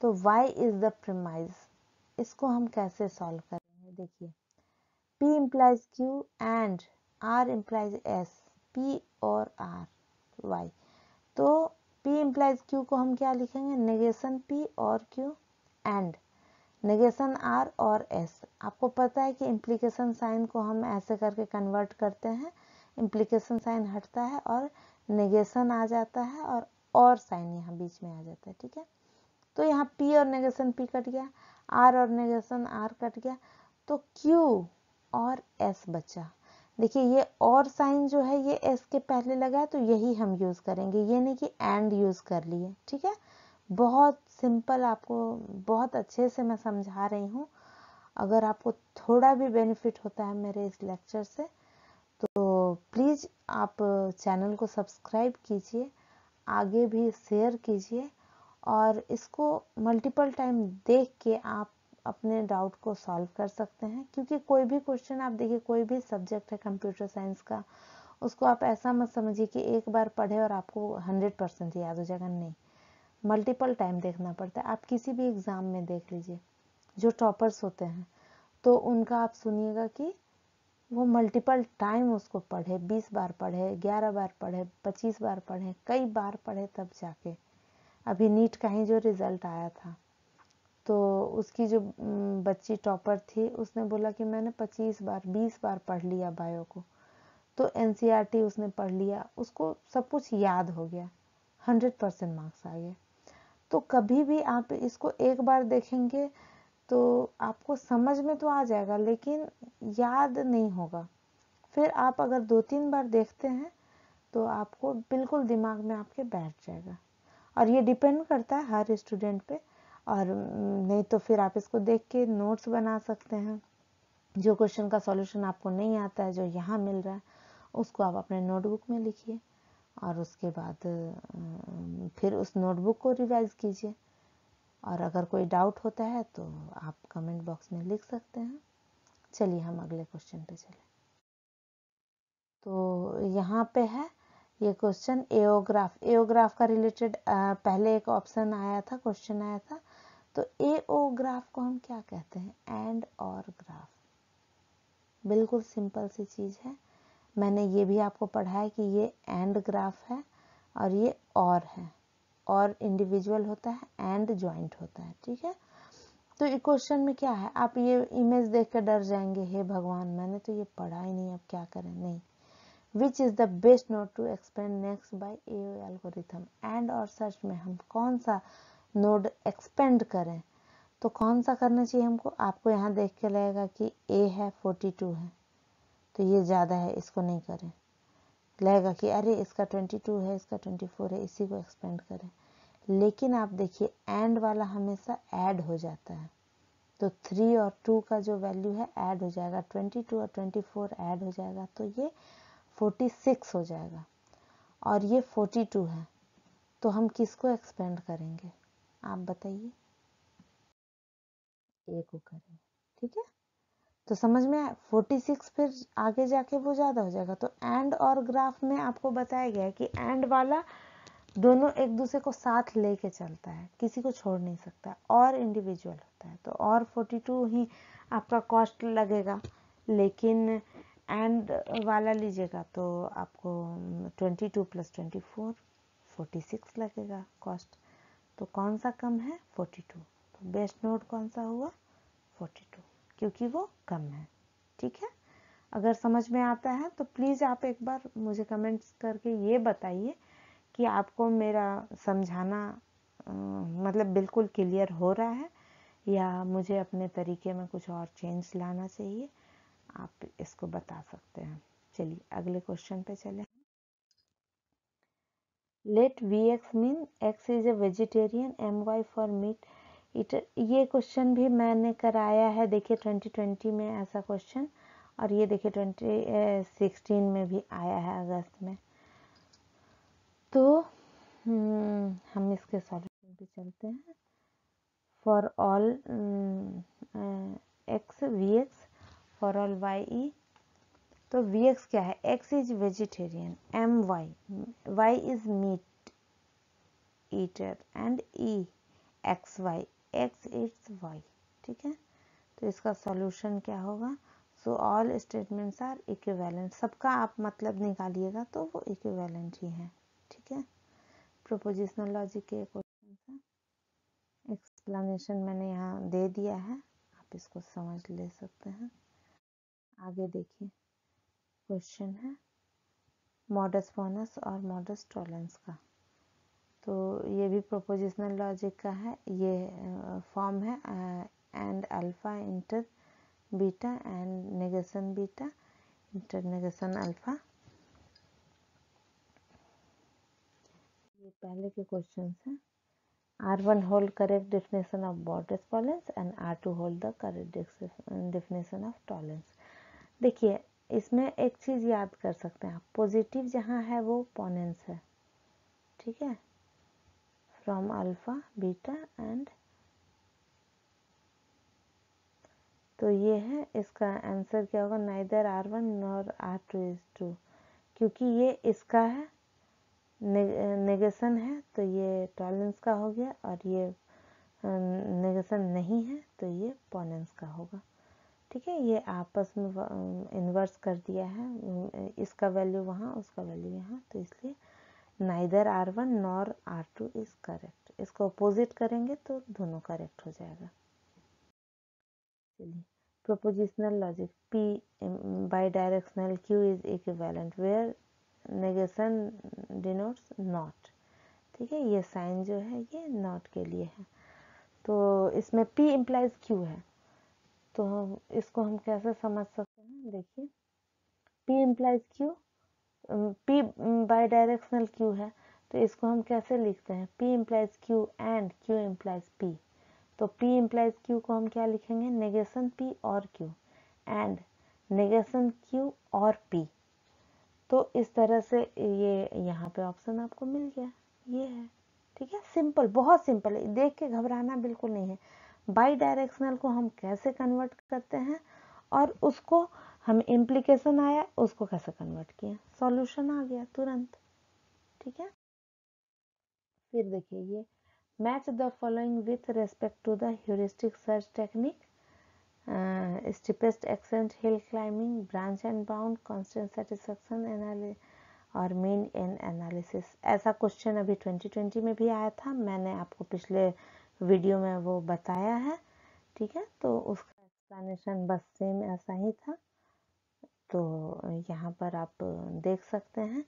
तो Y is the premise, इसको हम कैसे सॉल्व करेंगे? देखिए, P implies Q and R implies S, P और R Y, तो P implies Q को हम क्या लिखेंगे? नेगेशन P और Q एंड नेगेशन R और S। आपको पता है कि इम्प्लीकेशन साइन को हम ऐसे करके कन्वर्ट करते हैं, इम्प्लीकेशन साइन हटता है और नेगेशन आ जाता है, और साइन यहाँ बीच में आ जाता है, ठीक है। तो यहाँ P और नेगेशन P कट गया, R और नेगेशन R कट गया, तो Q और S बचा। देखिए, ये और साइन जो है ये S के पहले लगा है, तो यही हम यूज करेंगे, ये नहीं कि एंड यूज कर लिए, ठीक है। बहुत सिंपल, आपको बहुत अच्छे से मैं समझा रही हूँ। अगर आपको थोड़ा भी बेनिफिट होता है मेरे इस लेक्चर से, तो प्लीज़ आप चैनल को सब्सक्राइब कीजिए, आगे भी शेयर कीजिए, और इसको मल्टीपल टाइम देख के आप अपने डाउट को सॉल्व कर सकते हैं। क्योंकि कोई भी क्वेश्चन, आप देखिए, कोई भी सब्जेक्ट है कंप्यूटर साइंस का, उसको आप ऐसा मत समझिए कि एक बार पढ़े और आपको 100% याद हो जाएगा, नहीं, मल्टीपल टाइम देखना पड़ता है। आप किसी भी एग्ज़ाम में देख लीजिए, जो टॉपर्स होते हैं, तो उनका आप सुनिएगा कि वो मल्टीपल टाइम उसको पढ़े, 20 बार पढ़े, 11 बार पढ़े, 25 बार पढ़े, कई बार पढ़े, तब जाके। अभी नीट का ही जो रिज़ल्ट आया था, तो उसकी जो बच्ची टॉपर थी, उसने बोला कि मैंने 25 बार 20 बार पढ़ लिया बायो को। तो NCERT उसने पढ़ लिया, उसको सब कुछ याद हो गया, 100% मार्क्स आ गए। तो कभी भी आप इसको एक बार देखेंगे तो आपको समझ में तो आ जाएगा, लेकिन याद नहीं होगा। फिर आप अगर 2-3 बार देखते हैं तो आपको बिल्कुल दिमाग में आपके बैठ जाएगा। और ये डिपेंड करता है हर स्टूडेंट पे, और नहीं तो फिर आप इसको देख के नोट्स बना सकते हैं। जो क्वेश्चन का सॉल्यूशन आपको नहीं आता है, जो यहाँ मिल रहा है, उसको आप अपने नोटबुक में लिखिए, और उसके बाद फिर उस नोटबुक को रिवाइज कीजिए। और अगर कोई डाउट होता है तो आप कमेंट बॉक्स में लिख सकते हैं। चलिए हम अगले क्वेश्चन पे चलें। तो यहाँ पे है ये क्वेश्चन, एओग्राफ। एओग्राफ का रिलेटेड पहले एक ऑप्शन आया था, क्वेश्चन आया था। तो एओग्राफ को हम क्या कहते हैं? एंड और ग्राफ। बिल्कुल सिंपल सी चीज़ है। मैंने ये भी आपको पढ़ाया कि ये एंड ग्राफ है और ये और है, और इंडिविजुअल होता है, एंड ज्वाइंट होता है, ठीक है। तो ये क्वेश्चन में क्या है, आप ये इमेज देख कर डर जाएंगे, हे भगवान मैंने तो ये पढ़ा ही नहीं, अब क्या करें। नहीं, which is the best node to expand next by AO algorithm. And और सर्च में हम कौन सा नोड एक्सपेंड करें, तो कौन सा करना चाहिए हमको? आपको यहाँ देख के लगेगा कि ए है 42 है, तो ये ज़्यादा है, इसको नहीं करें। लगेगा कि अरे इसका 22 है, इसका 24 है, इसी को एक्सपेंड करें। लेकिन आप देखिए, एंड वाला हमेशा ऐड हो जाता है, तो 3 और 2 का जो वैल्यू है ऐड हो जाएगा, 22 और 24 ऐड हो जाएगा, तो ये 46 हो जाएगा। और ये 42 है, तो हम किसको एक्सपेंड करेंगे? आप बताइए। ए को करेंगे, ठीक है। तो समझ में आया? 46 फिर आगे जाके वो ज़्यादा हो जाएगा। तो एंड और ग्राफ में आपको बताया गया है कि एंड वाला दोनों एक दूसरे को साथ लेके चलता है, किसी को छोड़ नहीं सकता, और इंडिविजुअल होता है। तो और 42 ही आपका कॉस्ट लगेगा, लेकिन एंड वाला लीजिएगा तो आपको 22 + 24 46 लगेगा कॉस्ट। तो कौन सा कम है? 42। तो बेस्ट नोड कौन सा हुआ? 42, क्योंकि वो कम है, ठीक है। अगर समझ में आता है तो प्लीज़ आप एक बार मुझे कमेंट्स करके ये बताइए कि आपको मेरा समझाना मतलब बिल्कुल क्लियर हो रहा है, या मुझे अपने तरीके में कुछ और चेंज लाना चाहिए। आप इसको बता सकते हैं। चलिए अगले क्वेश्चन पे चलें। Let we X mean X is a vegetarian, M Y for meat eater. ये क्वेश्चन भी मैंने कराया है, देखिए 2020 में ऐसा क्वेश्चन, और ये देखिए 2016 में भी आया है अगस्त में। तो हम इसके सॉल्यूशन पे चलते हैं। For all X V X, for all Y E. तो वी एक्स क्या है, X is vegetarian, M Y is meat eater, and E X Y, X its Y. ठीक है, तो इसका सॉल्यूशन क्या होगा, so all statements are equivalent, सबका आप मतलब निकालिएगा तो वो इक्विवेलेंट ही है। ठीक है, प्रोपोजिशनल लॉजिक के क्वेश्चन है, एक्सप्लेनेशन मैंने यहाँ दे दिया है, आप इसको समझ ले सकते हैं। आगे देखिए, क्वेश्चन है मॉडस पोनेंस और मॉडस टॉलेंस का। तो ये भी प्रोपोजिशनल लॉजिक का है, ये फॉर्म है and alpha inter beta and negation beta inter negation alpha. ये पहले के क्वेश्चन हैं। R1 hold correct definition of Borders tolerance and R2 hold the correct definition of tolerance। देखिए, इसमें एक चीज याद कर सकते हैं आप, पॉजिटिव जहाँ है वो पोनेंस है। ठीक है, फ्रॉम अल्फा बीटा एंड, तो ये है इसका आंसर क्या होगा, neither R1 nor R2 is true, क्योंकि ये इसका है नेगेशन है तो ये टॉलरेंस का हो गया, और ये नेगेशन नहीं है तो ये पोनेंस का होगा। ठीक है, ये आपस में इन्वर्स कर दिया है, इसका वैल्यू वहाँ उसका वैल्यू यहाँ, तो इसलिए neither R1 nor R2 is correct. इसको अपोजिट करेंगे तो दोनों करेक्ट हो जाएगा। चलिए, propositional logic, P bidirectional Q is equivalent where negation denotes not. ठीक है, ये साइन जो है ये नॉट के लिए है, तो इसमें P इम्प्लाइज Q है, तो हम इसको हम कैसे समझ सकते हैं, देखिए P implies Q, P bidirectional Q है, तो इसको हम कैसे लिखते हैं, P implies Q and Q implies P। तो P इम्प्लाइज Q को हम क्या लिखेंगे, नेगेशन P और Q एंड नेगेशन Q और P। तो इस तरह से ये यहाँ पे ऑप्शन आपको मिल गया, ये है। ठीक है, सिंपल, बहुत सिंपल है, देख के घबराना बिल्कुल नहीं है। बाई डायरेक्शनल को हम कैसे कन्वर्ट करते हैं, और उसको हम इम्प्लीकेशन आया उसको कैसे कन्वर्ट किया, सॉल्यूशन आ गया तुरंत। ठीक है, फिर देखिए ये match the following with respect to the heuristic search technique, steepest ascent, hill climbing, branch and bound, constant satisfaction analysis और मीन इन एनालिसिस। ऐसा क्वेश्चन अभी 2020 में भी आया था, मैंने आपको पिछले वीडियो में वो बताया है। ठीक है, तो उसका एक्सप्लेनेशन बस सेम ऐसा ही था, तो यहाँ पर आप देख सकते हैं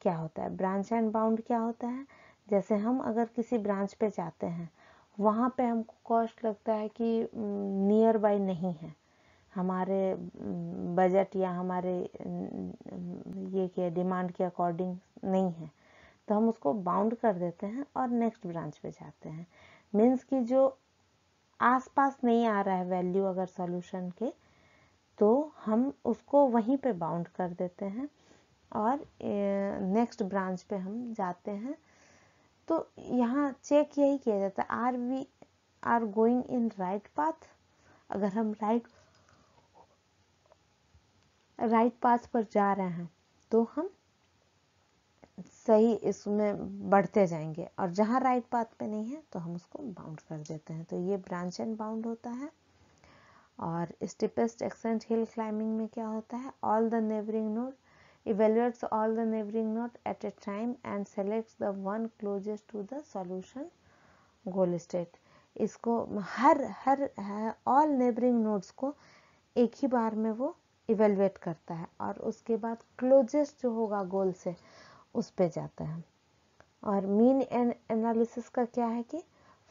क्या होता है। ब्रांच एंड बाउंड क्या होता है, जैसे हम अगर किसी ब्रांच पे जाते हैं, वहाँ पे हमको कॉस्ट लगता है कि नियर बाय नहीं है, हमारे बजट या हमारे ये क्या डिमांड के अकॉर्डिंग नहीं है, तो हम उसको बाउंड कर देते हैं और नेक्स्ट ब्रांच पे जाते हैं। मीन्स कि जो आसपास नहीं आ रहा है वैल्यू अगर सॉल्यूशन के, तो हम उसको वहीं पे बाउंड कर देते हैं और नेक्स्ट ब्रांच पे हम जाते हैं। तो यहाँ चेक यही किया जाता है, are we are going in right path. अगर हम राइट पाथ पर जा रहे हैं तो हम सही इसमें बढ़ते जाएंगे, और जहाँ राइट पाथ पे नहीं है तो हम उसको बाउंड कर देते हैं। तो ये ब्रांच एंड बाउंड होता है। और स्टीपेस्ट एक्सेंट हिल क्लाइंबिंग में क्या होता है, all the neighbouring node evaluates all the neighbouring node at a time and selects the one closest to the solution goal state. इसको हर हर ऑल नेबरिंग नोड्स को एक ही बार में वो इवेल्युएट करता है, और उसके बाद क्लोजेस्ट जो होगा गोल से उस पे जाता है। और मीन एनालिसिस का क्या है कि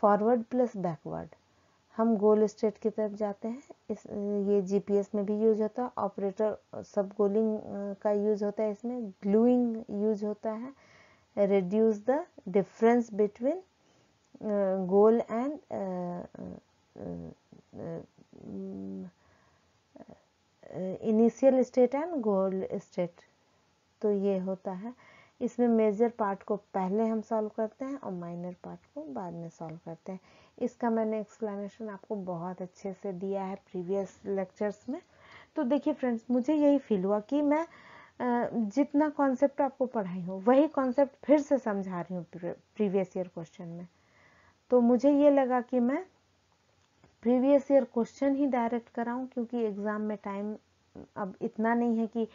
फॉरवर्ड प्लस बैकवर्ड, हम गोल स्टेट की तरफ जाते हैं। इस ये जीपीएस में भी यूज होता है, ऑपरेटर सब गोलिंग का यूज होता है, इसमें ग्लूइंग यूज होता है, reduce the difference between goal and initial state and goal state. तो ये होता है, इसमें मेजर पार्ट को पहले हम सॉल्व करते हैं और माइनर पार्ट को बाद में सॉल्व करते हैं। इसका मैंने एक्सप्लेनेशन आपको बहुत अच्छे से दिया है प्रीवियस लेक्चर्स में। तो देखिए फ्रेंड्स, मुझे यही फील हुआ कि मैं जितना कॉन्सेप्ट आपको पढ़ाई हूँ वही कॉन्सेप्ट फिर से समझा रही हूँ प्रीवियस ईयर क्वेश्चन में। तो मुझे ये लगा कि मैं प्रीवियस ईयर क्वेश्चन ही डायरेक्ट कराऊं, क्योंकि एग्ज़ाम में टाइम अब इतना नहीं है कि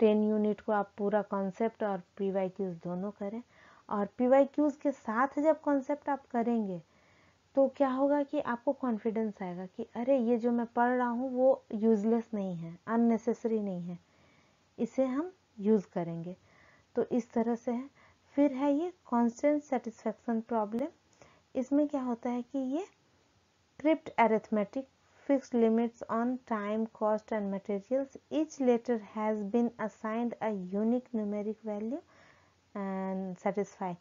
10 यूनिट को आप पूरा कॉन्सेप्ट और PYQs दोनों करें। और PYQs के साथ जब कॉन्सेप्ट आप करेंगे तो क्या होगा कि आपको कॉन्फिडेंस आएगा कि अरे ये जो मैं पढ़ रहा हूँ वो यूज़लेस नहीं है, अननेसेसरी नहीं है, इसे हम यूज़ करेंगे। तो इस तरह से है। फिर है ये कांस्टेंट सेटिस्फेक्शन प्रॉब्लम। इसमें क्या होता है कि ये Crypt arithmetic, fixed limits on time, cost and materials. Each letter has been assigned a unique numeric value and satisfy.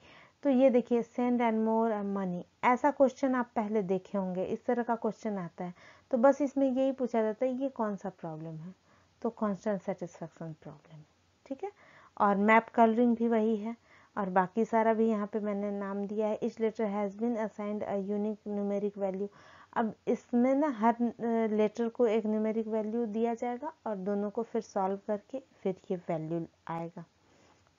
तो ये देखिए send and more and money, ऐसा क्वेश्चन आप पहले देखे होंगे, इस तरह का क्वेश्चन आता है। तो बस इसमें यही पूछा जाता है ये कौन सा प्रॉब्लम है, तो कांस्टेंट सेटिस्फेक्शन प्रॉब्लम, ठीक है। और मैप कलरिंग भी वही है, और बाकी सारा भी यहाँ पे मैंने नाम दिया है। Each letter has been assigned a unique numeric value. अब इसमें ना हर लेटर को एक न्यूमेरिक वैल्यू दिया जाएगा और दोनों को फिर सॉल्व करके फिर ये वैल्यू आएगा।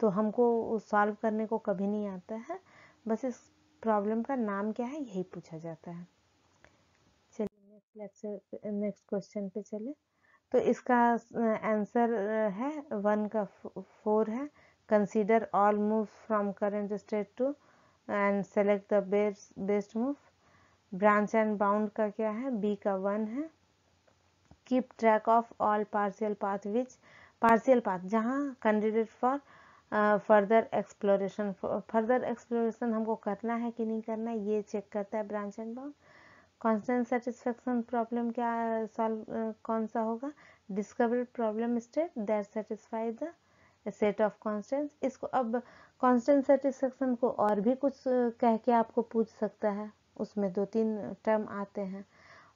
तो हमको सॉल्व करने को कभी नहीं आता है, बस इस प्रॉब्लम का नाम क्या है यही पूछा जाता है। चलिए नेक्स्ट क्वेश्चन पे चले। तो इसका आंसर है 1 का 4 है। Consider all move from current state to and select the best move. Branch and bound का क्या है, बी का 1 है। Keep track of all partial path which, partial path जहाँ candidate for further exploration, further exploration हमको करना है कि नहीं करना है ये चेक करता है branch and bound. Constant satisfaction problem क्या सॉल्व कौन सा होगा, discover problem state that satisfy the set of constants. इसको अब कांस्टेंट सेटिस्फेक्शन को और भी कुछ कह के आपको पूछ सकता है, उसमें 2-3 टर्म आते हैं।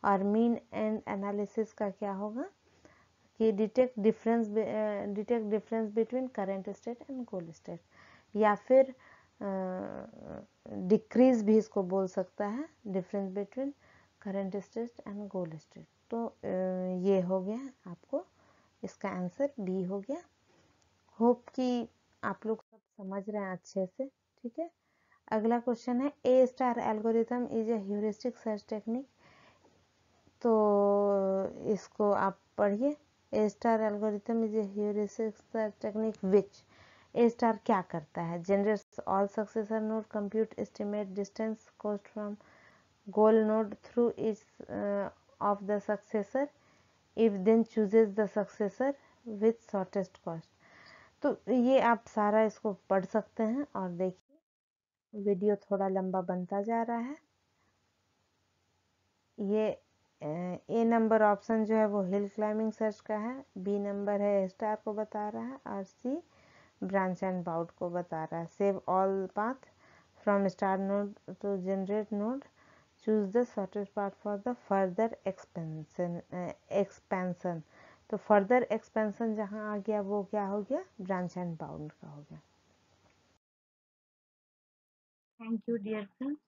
और मीन एंड एनालिसिस का क्या होगा कि detect difference between current state and goal state, या फिर डिक्रीज भी इसको बोल सकता है, difference between current state and goal state. तो ये हो गया आपको, इसका आंसर बी हो गया। होप कि आप लोग सब समझ रहे हैं अच्छे से, ठीक है। अगला क्वेश्चन है A star algorithm is a heuristic search technique. तो इसको आप पढ़िए। A star algorithm is a heuristic search technique which, A star क्या करता है, generates all successor node, compute estimate distance cost from goal node through each of the successor, if then chooses the successor with shortest cost। तो ये आप सारा इसको पढ़ सकते हैं। और देखिए वीडियो थोड़ा लंबा बनता जा रहा है। ये ए नंबर ऑप्शन जो है वो हिल क्लाइंबिंग सर्च का है, बी नंबर है स्टार को बता रहा है, और सी ब्रांच एंड बाउंड को बता रहा है। Save all path from star node to generate node, choose the shortest path for the further expansion। तो further expansion जहाँ आ गया वो क्या हो गया, ब्रांच एंड बाउंड का हो गया। थैंक यू डियर फ्रेंड्स,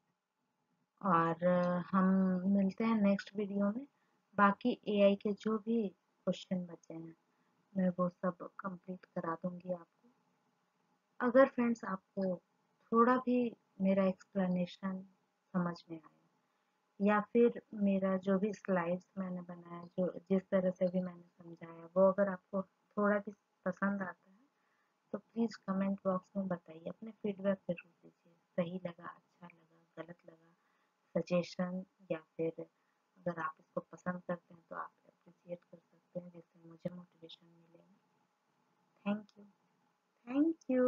और हम मिलते हैं नेक्स्ट वीडियो में। बाकी AI के जो भी क्वेश्चन बचे हैं मैं वो सब कंप्लीट करा दूंगी आपको। अगर फ्रेंड्स आपको थोड़ा भी मेरा एक्सप्लेनेशन समझ में आए या फिर मेरा जो भी स्लाइड्स मैंने बनाया, जो जिस तरह से भी मैंने समझाया, वो अगर आपको थोड़ा भी पसंद आता है तो प्लीज़ कमेंट बॉक्स में बताइए, अपने फीडबैक जरूर दीजिए। सही लगा, अच्छा लगा, गलत लगा, सजेशन, या फिर अगर आप इसको पसंद करते हैं तो आप अप्रिशिएट कर सकते हैं, जिससे मुझे मोटिवेशन मिलेगा। Thank you. Thank you.